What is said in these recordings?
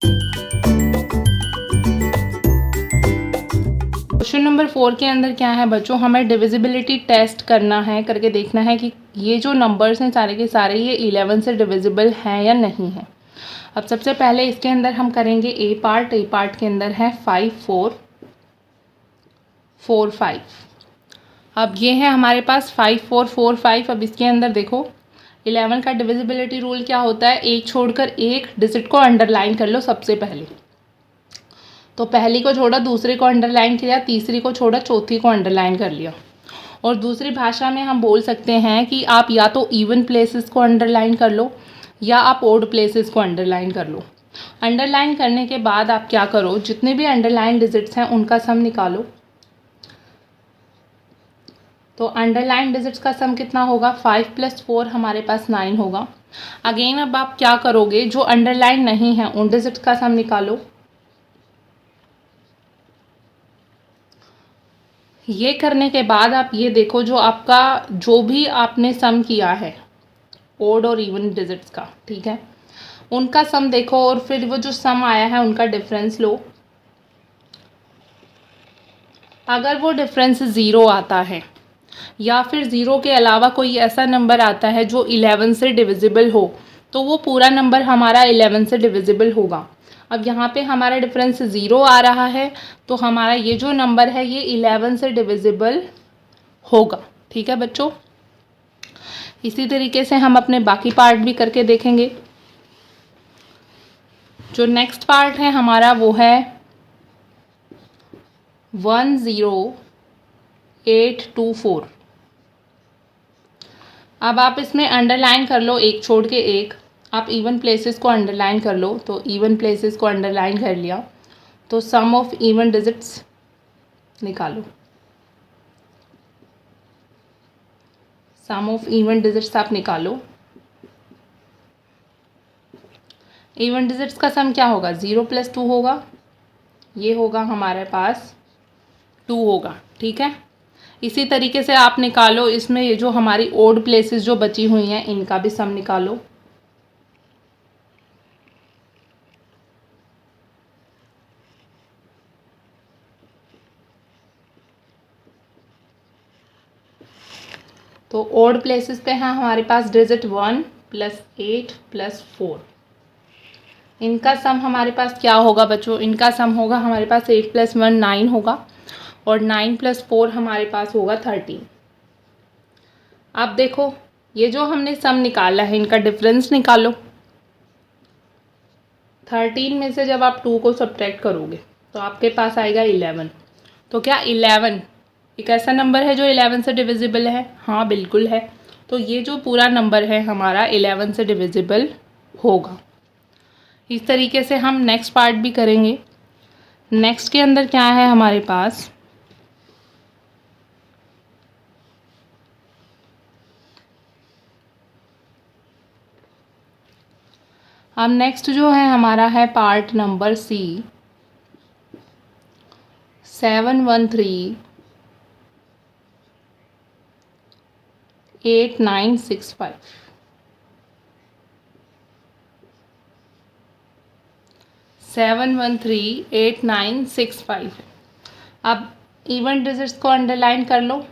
Question number 4 के अंदर क्या है बच्चों, हमें डिविजिबिलिटी टेस्ट करना है, करके देखना है कि ये जो नंबर्स हैं सारे के सारे ये 11 से डिविजिबल हैं या नहीं है। अब सबसे पहले इसके अंदर हम करेंगे ए पार्ट के अंदर है 5 4 4 5। अब ये है हमारे पास 5 4 4 5। अब इसके अंदर देखो 11 का डिविजिबिलिटी रूल क्या होता है, एक छोड़कर एक डिजिट को अंडरलाइन कर लो सबसे पहले। तो पहली को छोड़ा दूसरे को अंडरलाइन किया, तीसरी को छोड़ा चौथी को अंडरलाइन कर लिया। और दूसरी भाषा में हम बोल सकते हैं कि आप या तो इवन प्लेसेस को अंडरलाइन कर लो या आप ओड प्लेसेस को अंडरलाइन कर लो। अंडरलाइन करने के बाद आप क्या करो, जितने भी अंडरलाइन डिजिट्स हैं उनका सम निकालो। तो अंडरलाइन डिजिट्स का सम कितना होगा, 5 + 4 हमारे पास 9 होगा। अगेन अब आप क्या करोगे, जो अंडरलाइन नहीं है उन डिजिट्स का सम निकालो। ये करने के बाद आप ये देखो जो आपका जो भी आपने सम किया है ओड और इवन डिजिट्स का, ठीक है, उनका सम देखो और फिर वो जो सम आया है उनका डिफरेंस लो। अगर वो डिफरेंस 0 आता है या फिर 0 के अलावा कोई ऐसा नंबर आता है जो 11 से डिविजिबल हो, तो वो पूरा नंबर हमारा 11 से डिविजिबल होगा। अब यहाँ पे हमारा डिफरेंस 0 आ रहा है तो हमारा ये जो नंबर है ये 11 से डिविजिबल होगा। ठीक है बच्चों, इसी तरीके से हम अपने बाकी पार्ट भी करके देखेंगे। जो नेक्स्ट पार्ट है हमारा वो है 10824। अब आप इसमें अंडरलाइन कर लो एक छोड़ के एक, आप इवन प्लेसेस को अंडरलाइन कर लो। तो इवन प्लेसेस को अंडरलाइन कर लिया तो सम ऑफ इवन डिजिट्स निकालो। सम ऑफ इवन डिजिट्स आप निकालो। इवन डिजिट्स का सम क्या होगा, 0 + 2 होगा, ये होगा हमारे पास 2 होगा। ठीक है, इसी तरीके से आप निकालो इसमें ये जो हमारी ओड प्लेसेस जो बची हुई हैं इनका भी सम निकालो। तो ओड प्लेसेस पे है हमारे पास डिजिट 1 + 8 + 4। इनका सम हमारे पास क्या होगा बच्चों, इनका सम होगा हमारे पास 8 + 1 9 होगा और 9 + 4 हमारे पास होगा 13। अब देखो ये जो हमने सम निकाला है इनका डिफरेंस निकालो। 13 में से जब आप 2 को सब्ट्रैक्ट करोगे तो आपके पास आएगा 11। तो क्या 11 एक ऐसा नंबर है जो 11 से डिविजिबल है? हाँ बिल्कुल है। तो ये जो पूरा नंबर है हमारा 11 से डिविजिबल होगा। इस तरीके से हम नेक्स्ट पार्ट भी करेंगे। नेक्स्ट के अंदर क्या है हमारे पास, अब नेक्स्ट जो है हमारा है पार्ट नंबर सी 713 8965। 713 8965। अब इवन डिजिट्स को अंडरलाइन कर लो,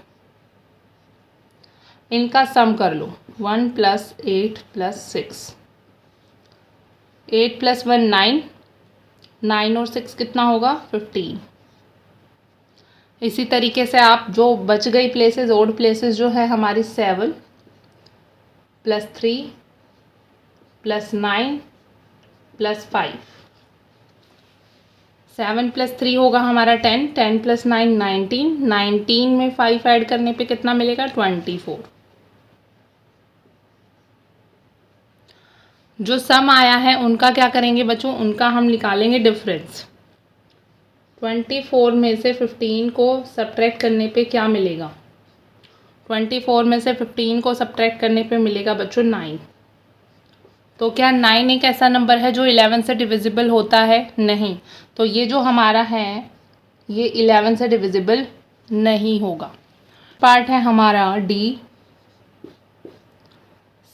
इनका सम कर लो। 1 + 8 + 6, 8 + 1 9, 9 और 6 कितना होगा 15। इसी तरीके से आप जो बच गई प्लेसेस ओड प्लेसेस जो है हमारी 7 + 3 + 9 + 5। 7 + 3 होगा हमारा 10, 10 + 9 19, 19 में 5 ऐड करने पे कितना मिलेगा 24। जो सम आया है उनका क्या करेंगे बच्चों, उनका हम निकालेंगे डिफरेंस। 24 में से 15 को सब्ट्रैक्ट करने पे क्या मिलेगा, 24 में से 15 को सब्ट्रैक्ट करने पे मिलेगा बच्चों 9। तो क्या 9 एक ऐसा नंबर है जो 11 से डिविजिबल होता है? नहीं। तो ये जो हमारा है ये 11 से डिविजिबल नहीं होगा। पार्ट है हमारा डी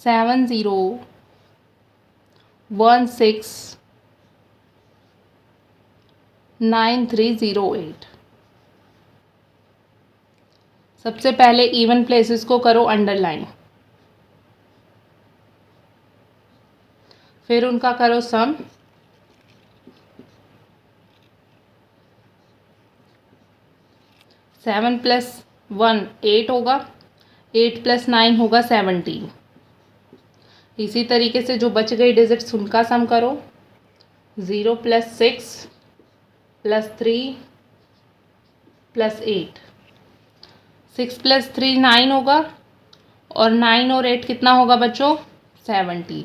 7016 9308। सबसे पहले इवन प्लेसेस को करो अंडरलाइन, फिर उनका करो सम। 7 + 1 8 होगा, 8 + 9 होगा 17। इसी तरीके से जो बच गई डिजिट्स उनका सम करो। 0 + 6 + 3 + 8। 6 + 3 9 होगा, और 9 और 8 कितना होगा बच्चों? 17।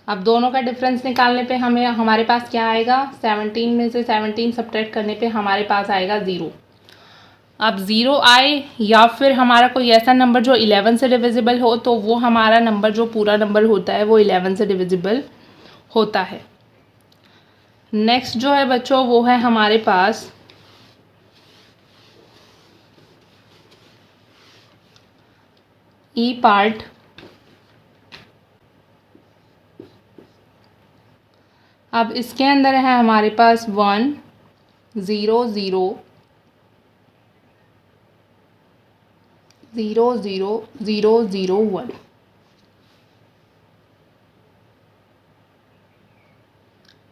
अब दोनों का डिफरेंस निकालने पे हमारे पास क्या आएगा? 17 में से 17 सब्ट्रैक्ट करने पे हमारे पास आएगा 0। अब 0 आए या फिर हमारा कोई ऐसा नंबर जो 11 से डिविजिबल हो, तो वो हमारा नंबर जो पूरा नंबर होता है वो 11 से डिविजिबल होता है। नेक्स्ट जो है बच्चों वो है हमारे पास ई पार्ट। अब इसके अंदर है हमारे पास 1 0 0 0 0 0 0 1।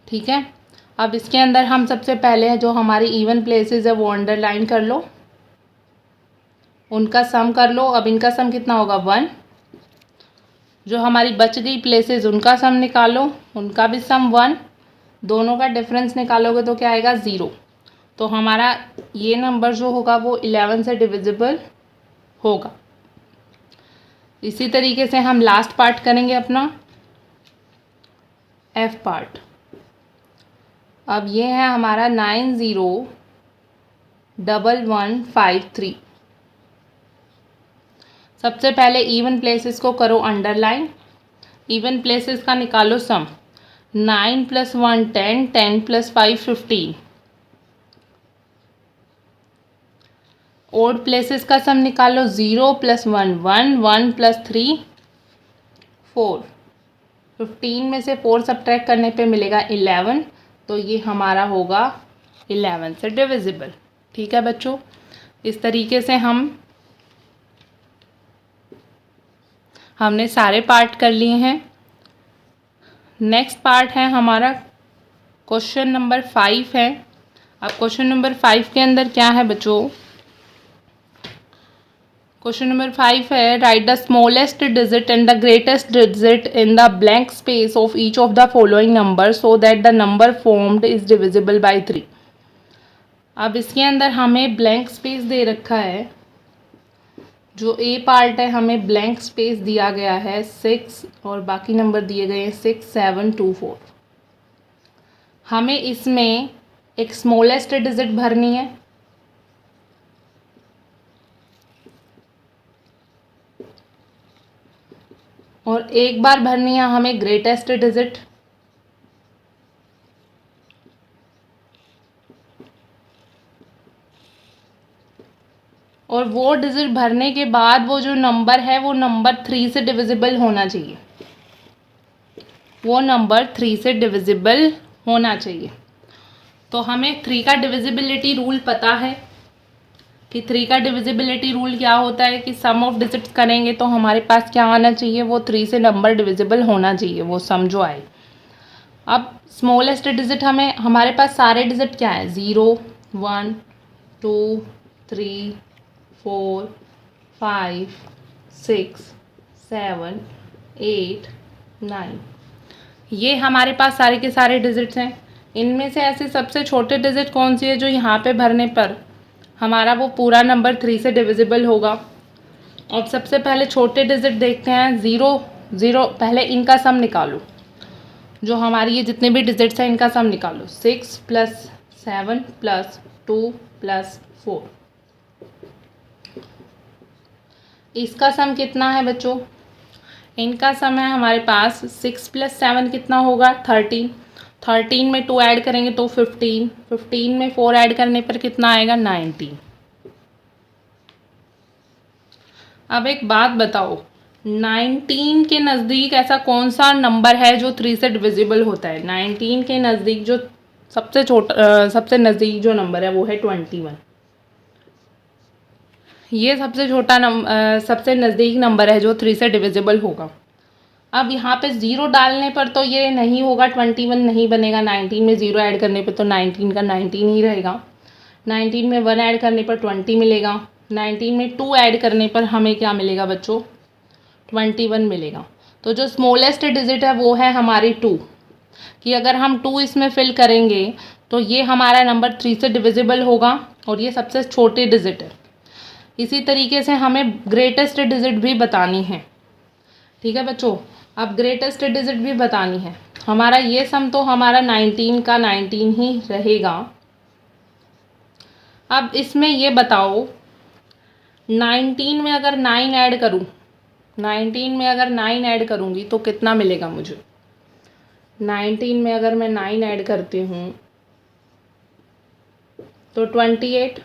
ठीक है। अब इसके अंदर हम सबसे पहले जो हमारी इवन प्लेसेस है वो अंडरलाइन कर लो, उनका सम कर लो। अब इनका सम कितना होगा? 1। जो हमारी बच गई प्लेसेस उनका सम निकालो, उनका भी सम 1। दोनों का डिफरेंस निकालोगे तो क्या आएगा? 0। तो हमारा ये नंबर जो होगा वो 11 से डिविजिबल होगा। इसी तरीके से हम लास्ट पार्ट करेंगे अपना एफ पार्ट। अब ये है हमारा 901153। सबसे पहले इवन प्लेसेस को करो अंडरलाइन, इवन प्लेसेस का निकालो सम। 9 + 1 10, 10 + 5 15। ओड प्लेसेस का सम निकालो। 0 + 1 1, 1 + 3 4। 15 में से 4 सब्ट्रैक्ट करने पे मिलेगा 11, तो ये हमारा होगा 11 से डिविजिबल। ठीक है बच्चों, इस तरीके से हमने सारे पार्ट कर लिए हैं। नेक्स्ट पार्ट है हमारा क्वेश्चन नंबर 5 है। अब क्वेश्चन नंबर 5 के अंदर क्या है बच्चों? क्वेश्चन नंबर 5 है, right the smallest digit and the greatest digit in the blank space of each of the following number so that the number formed is divisible by 3। अब इसके अंदर हमें ब्लैंक स्पेस दे रखा है। जो ए पार्ट है हमें ब्लैंक स्पेस दिया गया है 6, और बाकी नंबर दिए गए हैं 6 7 2 4। हमें इसमें एक स्मॉलेस्ट डिजिट भरनी है, और एक बार भरनी है हमें ग्रेटेस्ट डिजिट। और वो डिजिट भरने के बाद वो जो नंबर है वो नंबर 3 से डिविजिबल होना चाहिए, वो नंबर 3 से डिविजिबल होना चाहिए। तो हमें 3 का डिविजिबिलिटी रूल पता है कि 3 का डिविजिबिलिटी रूल क्या होता है कि सम ऑफ डिजिट्स करेंगे तो हमारे पास क्या आना चाहिए? वो 3 से नंबर डिविजिबल होना चाहिए, वो सम जो आए। अब स्मॉलेस्ट डिजिट हमारे पास सारे डिजिट क्या है? 0 1 2 3 4 5 6 7 8 9। ये हमारे पास सारे के सारे डिजिट्स हैं। इनमें से ऐसे सबसे छोटे डिजिट कौन सी है जो यहाँ पे भरने पर हमारा वो पूरा नंबर 3 से डिविजिबल होगा? अब सबसे पहले छोटे डिजिट देखते हैं। 0 0, पहले इनका सम निकालो। जो हमारी ये जितने भी डिजिट्स हैं इनका सम निकालो। 6 + 7 + 2 + 4। इसका सम कितना है बच्चों? इनका सम है हमारे पास 6 + 7 कितना होगा? 13। 13 में 2 ऐड करेंगे तो 15। 15 में 4 ऐड करने पर कितना आएगा? 19। अब एक बात बताओ, 19 के नज़दीक ऐसा कौन सा नंबर है जो 3 से डिविजिबल होता है? 19 के नज़दीक जो सबसे छोटा सबसे नज़दीक जो नंबर है वो है 21। ये सबसे छोटा सबसे नज़दीक नंबर है जो 3 से डिविजिबल होगा। अब यहाँ पे 0 डालने पर तो ये नहीं होगा, 21 नहीं बनेगा। 19 में 0 ऐड करने पे तो 19 का 19 ही रहेगा। 19 में 1 ऐड करने पर 20 मिलेगा। 19 में 2 ऐड करने पर हमें क्या मिलेगा बच्चों? 21 मिलेगा। तो जो स्मॉलेस्ट डिजिट है वो है हमारी 2, कि अगर हम 2 इसमें फिल करेंगे तो ये हमारा नंबर 3 से डिविजिबल होगा और ये सबसे छोटी डिजिट है। इसी तरीके से हमें ग्रेटेस्ट डिजिट भी बतानी है। ठीक है बच्चों, अब ग्रेटेस्ट डिजिट भी बतानी है। हमारा ये सम तो हमारा 19 का 19 ही रहेगा। अब इसमें ये बताओ, 19 में अगर 9 ऐड करूँ, 19 में अगर 9 ऐड करूँगी तो कितना मिलेगा मुझे? 19 में अगर मैं 9 ऐड करती हूँ तो 28।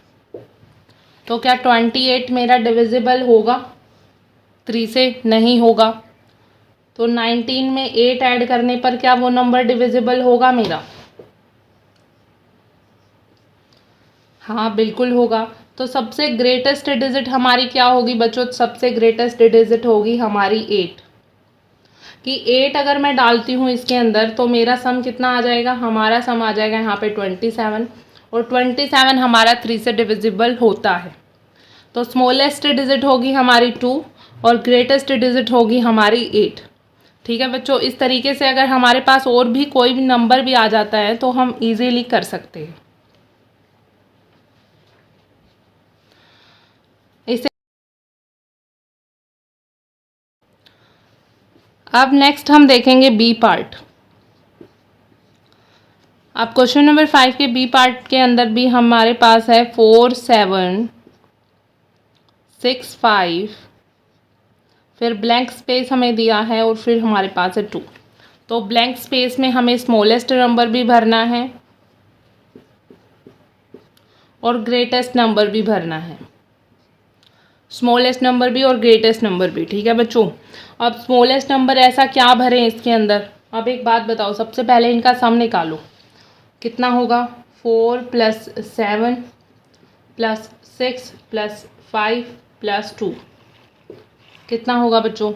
तो क्या 28 मेरा डिविजिबल होगा? 3 से नहीं होगा। तो 19 में 8 ऐड करने पर क्या वो नंबर डिविजिबल होगा मेरा? हाँ बिल्कुल होगा। तो सबसे ग्रेटेस्ट डिजिट हमारी क्या होगी बच्चों? सबसे ग्रेटेस्ट डिजिट होगी हमारी 8, कि 8 अगर मैं डालती हूँ इसके अंदर तो मेरा सम कितना आ जाएगा? हमारा सम आ जाएगा यहाँ पे 27, और 27 हमारा 3 से डिविजिबल होता है। तो स्मॉलेस्ट डिजिट होगी हमारी 2 और ग्रेटेस्ट डिजिट होगी हमारी 8। ठीक है बच्चों, इस तरीके से अगर हमारे पास और भी कोई भी नंबर भी आ जाता है तो हम इजीली कर सकते हैं इसे। अब नेक्स्ट हम देखेंगे बी पार्ट। अब क्वेश्चन नंबर 5 के बी पार्ट के अंदर भी हमारे पास है 4 7 6 5, फिर ब्लैंक स्पेस हमें दिया है और फिर हमारे पास है 2। तो ब्लैंक स्पेस में हमें स्मॉलेस्ट नंबर भी भरना है और ग्रेटेस्ट नंबर भी भरना है। स्मॉलेस्ट नंबर भी और ग्रेटेस्ट नंबर भी। ठीक है बच्चों, अब स्मॉलेस्ट नंबर ऐसा क्या भरें इसके अंदर? अब एक बात बताओ, सबसे पहले इनका सम निकालो, कितना होगा? 4 + 7 + 6 + 5 + 2 कितना होगा बच्चों?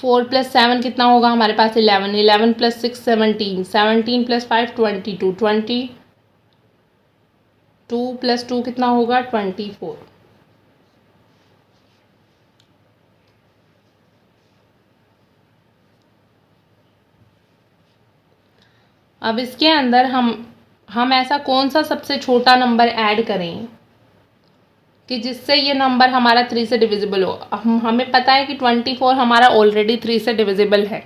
4 + 7 कितना होगा? हमारे पास 11, 11 + 6 17, 17 + 5 22, 22 + 2 कितना होगा? 24। अब इसके अंदर हम ऐसा कौन सा सबसे छोटा नंबर ऐड करें कि जिससे ये नंबर हमारा 3 से डिविजिबल हो। हमें पता है कि 24 हमारा ऑलरेडी 3 से डिविजिबल है,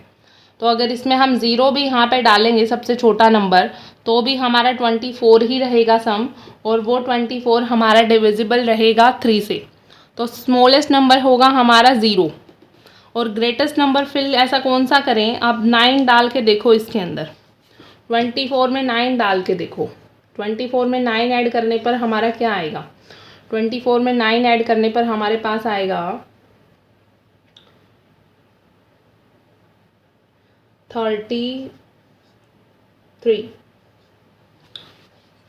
तो अगर इसमें हम 0 भी यहाँ पे डालेंगे सबसे छोटा नंबर तो भी हमारा 24 ही रहेगा सम, और वो 24 हमारा डिविजिबल रहेगा 3 से। तो स्मॉलेस्ट नंबर होगा हमारा 0 और ग्रेटेस्ट नंबर फिर ऐसा कौन सा करें? आप 9 डाल के देखो इसके अंदर, 24 में 9 डाल के देखो। 24 में 9 ऐड करने पर हमारा क्या आएगा? 24 में 9 ऐड करने पर हमारे पास आएगा 33।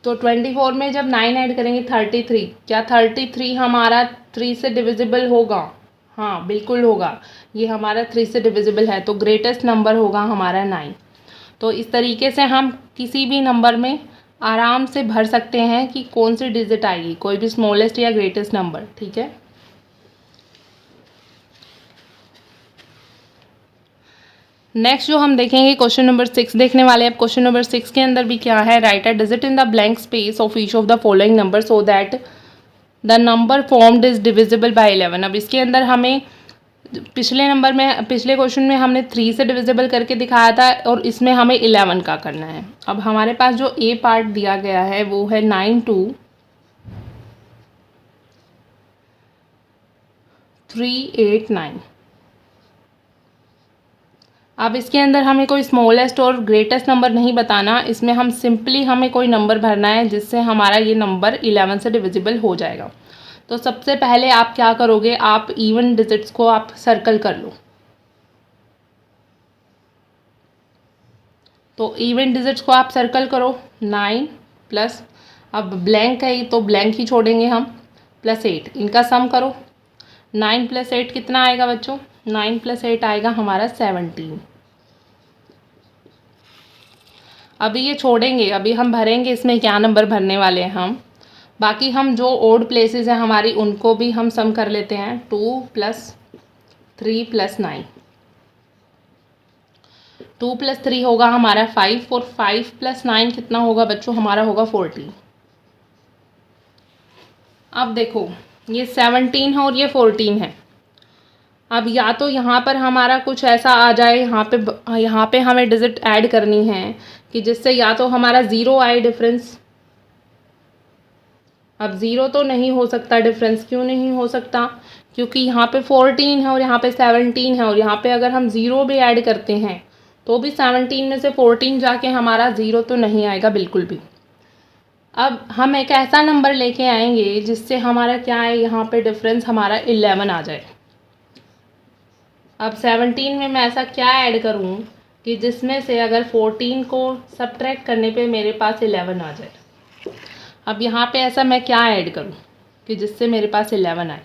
तो 24 में जब 9 ऐड करेंगे 33, क्या 33 हमारा 3 से डिविजिबल होगा? हाँ बिल्कुल होगा, ये हमारा 3 से डिविजिबल है। तो ग्रेटेस्ट नंबर होगा हमारा 9। तो इस तरीके से हम किसी भी नंबर में आराम से भर सकते हैं कि कौन सी डिजिट आएगी, कोई भी स्मॉलेस्ट या ग्रेटेस्ट नंबर। ठीक है, नेक्स्ट जो हम देखेंगे क्वेश्चन नंबर 6 देखने वाले हैं। अब क्वेश्चन नंबर 6 के अंदर भी क्या है? Right a digit in the blank space of each of the following number so that the number formed is divisible by 11। अब इसके अंदर हमें पिछले क्वेश्चन में हमने 3 से डिविजिबल करके दिखाया था और इसमें हमें 11 का करना है। अब हमारे पास जो ए पार्ट दिया गया है वो है 9 2 3 8 9। अब इसके अंदर हमें कोई स्मॉलेस्ट और ग्रेटेस्ट नंबर नहीं बताना, इसमें हम सिंपली हमें कोई नंबर भरना है जिससे हमारा ये नंबर 11 से डिविजिबल हो जाएगा। तो सबसे पहले आप क्या करोगे? आप इवन डिजिट्स को आप सर्कल कर लो। तो इवन डिजिट्स को आप सर्कल करो, 9 प्लस, अब ब्लैंक है तो ब्लैंक ही छोड़ेंगे हम, प्लस 8, इनका सम करो। 9 प्लस 8 कितना आएगा बच्चों? 9 प्लस 8 आएगा हमारा 17। अभी ये छोड़ेंगे, अभी हम भरेंगे इसमें क्या नंबर भरने वाले हैं हम। बाकी हम जो ओड प्लेसेस हैं हमारी उनको भी हम सम कर लेते हैं। 2 प्लस 3 प्लस 9, 2 प्लस 3 होगा हमारा 5 और 5 प्लस 9 कितना होगा बच्चों? हमारा होगा 14। अब देखो ये 17 है और ये 14 है। अब या तो यहाँ पर हमारा कुछ ऐसा आ जाए, यहाँ पे हमें डिजिट ऐड करनी है कि जिससे या तो हमारा 0 आए डिफरेंस। अब 0 तो नहीं हो सकता डिफरेंस, क्यों नहीं हो सकता? क्योंकि यहाँ पे 14 है और यहाँ पे 17 है, और यहाँ पे अगर हम 0 भी ऐड करते हैं तो भी 17 में से 14 जाके हमारा 0 तो नहीं आएगा बिल्कुल भी। अब हम एक ऐसा नंबर लेके आएंगे जिससे हमारा क्या है, यहाँ पे डिफरेंस हमारा 11 आ जाए। अब 17 में मैं ऐसा क्या ऐड करूँ कि जिसमें से अगर 14 को सब्ट्रैक्ट करने पे मेरे पास 11 आ जाए। अब यहाँ पे ऐसा मैं क्या ऐड करूँ कि जिससे मेरे पास 11 आए?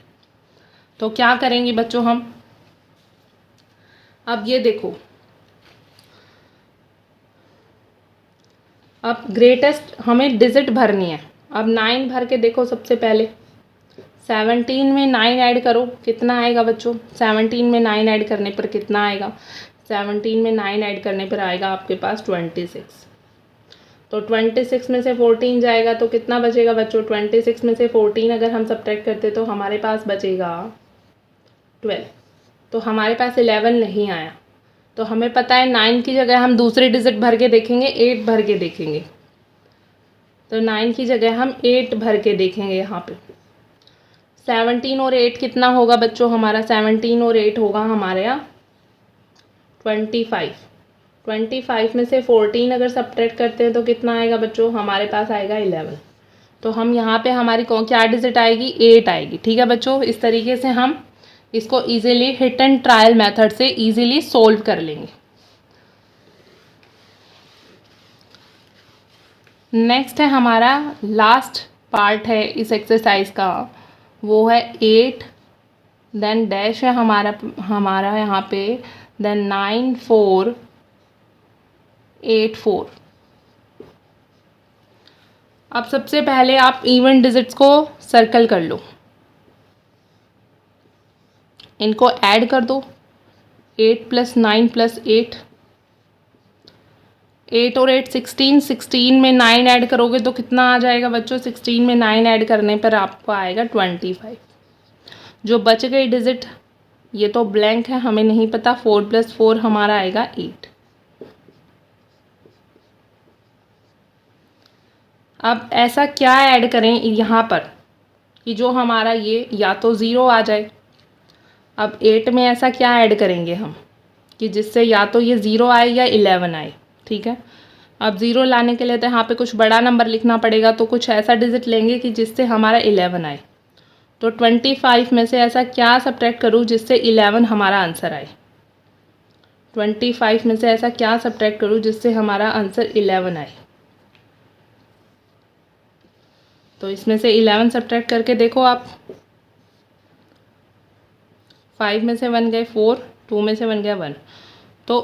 तो क्या करेंगे बच्चों हम? अब ये देखो, अब ग्रेटेस्ट हमें डिजिट भरनी है। अब 9 भर के देखो सबसे पहले। 17 में 9 ऐड करो, कितना आएगा बच्चों? 17 में 9 ऐड करने पर कितना आएगा? 17 में 9 ऐड करने पर आएगा आपके पास 26। तो 26 में से 14 जाएगा तो कितना बचेगा बच्चों? 26 में से 14 अगर हम सब्ट्रैक्ट करते तो हमारे पास बचेगा 12। तो हमारे पास 11 नहीं आया। तो हमें पता है 9 की जगह हम दूसरी डिजिट भर के देखेंगे, 8 भर के देखेंगे। तो 9 की जगह हम 8 भर के देखेंगे यहाँ पे। 17 और 8 कितना होगा बच्चों हमारा? 17 और 8 होगा हमारे यहाँ 25। 25 में से 14 अगर सब्ट्रैक्ट करते हैं तो कितना आएगा बच्चों? हमारे पास आएगा 11। तो हम यहाँ पे हमारी क्या डिजिट आएगी? 8 आएगी। ठीक है बच्चों, इस तरीके से हम इसको easily hit and trial method से इजीली सोल्व कर लेंगे। नेक्स्ट है हमारा लास्ट पार्ट है इस एक्सरसाइज का, वो है 8, देन डैश है हमारा यहाँ पे, देन 9 4 8 4। अब सबसे पहले आप इवन डिजिट्स को सर्कल कर लो, इनको ऐड कर दो। 8 प्लस 9 प्लस 8, 8 और 8 16, 16 में 9 ऐड करोगे तो कितना आ जाएगा बच्चों? 16 में 9 ऐड करने पर आपको आएगा 25। जो बच गई डिजिट ये तो ब्लैंक है, हमें नहीं पता। 4 प्लस 4 हमारा आएगा 8। अब ऐसा क्या ऐड करें यहाँ पर कि जो हमारा ये या तो 0 आ जाए। अब 8 में ऐसा क्या ऐड करेंगे हम कि जिससे या तो ये 0 आए या 11 आए। ठीक है, अब 0 लाने के लिए तो यहाँ पे कुछ बड़ा नंबर लिखना पड़ेगा, तो कुछ ऐसा डिजिट लेंगे कि जिससे हमारा 11 आए। तो 25 में से ऐसा क्या सब्ट्रैक्ट करूँ जिससे 11 हमारा आंसर आए? 25 में से ऐसा क्या सब्ट्रैक्ट करूँ जिससे हमारा आंसर 11 आए? तो इसमें से 11 सब्ट्रैक्ट करके देखो आप। 5 में से 1 गए 4, 2 में से 1 गया 1। तो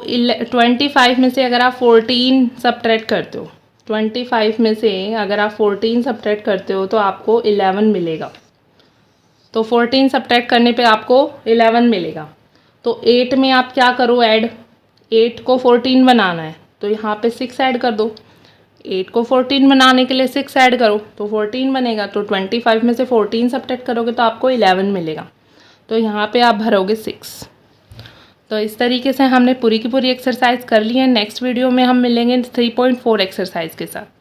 25 में से अगर आप 14 सब्ट्रैक्ट करते हो, 25 में से अगर आप 14 सब्ट्रैक्ट करते हो तो आपको 11 मिलेगा। तो 14 सब्ट्रैक्ट करने पे आपको 11 मिलेगा। तो 8 में आप क्या करो ऐड? 8 को 14 बनाना है तो यहाँ पे 6 ऐड कर दो। 8 को 14 बनाने के लिए 6 ऐड करो तो 14 बनेगा। तो 25 में से 14 सब्ट्रैक्ट करोगे तो आपको 11 मिलेगा। तो यहाँ पे आप भरोगे 6। तो इस तरीके से हमने पूरी की पूरी एक्सरसाइज कर ली है। नेक्स्ट वीडियो में हम मिलेंगे 3.4 एक्सरसाइज के साथ।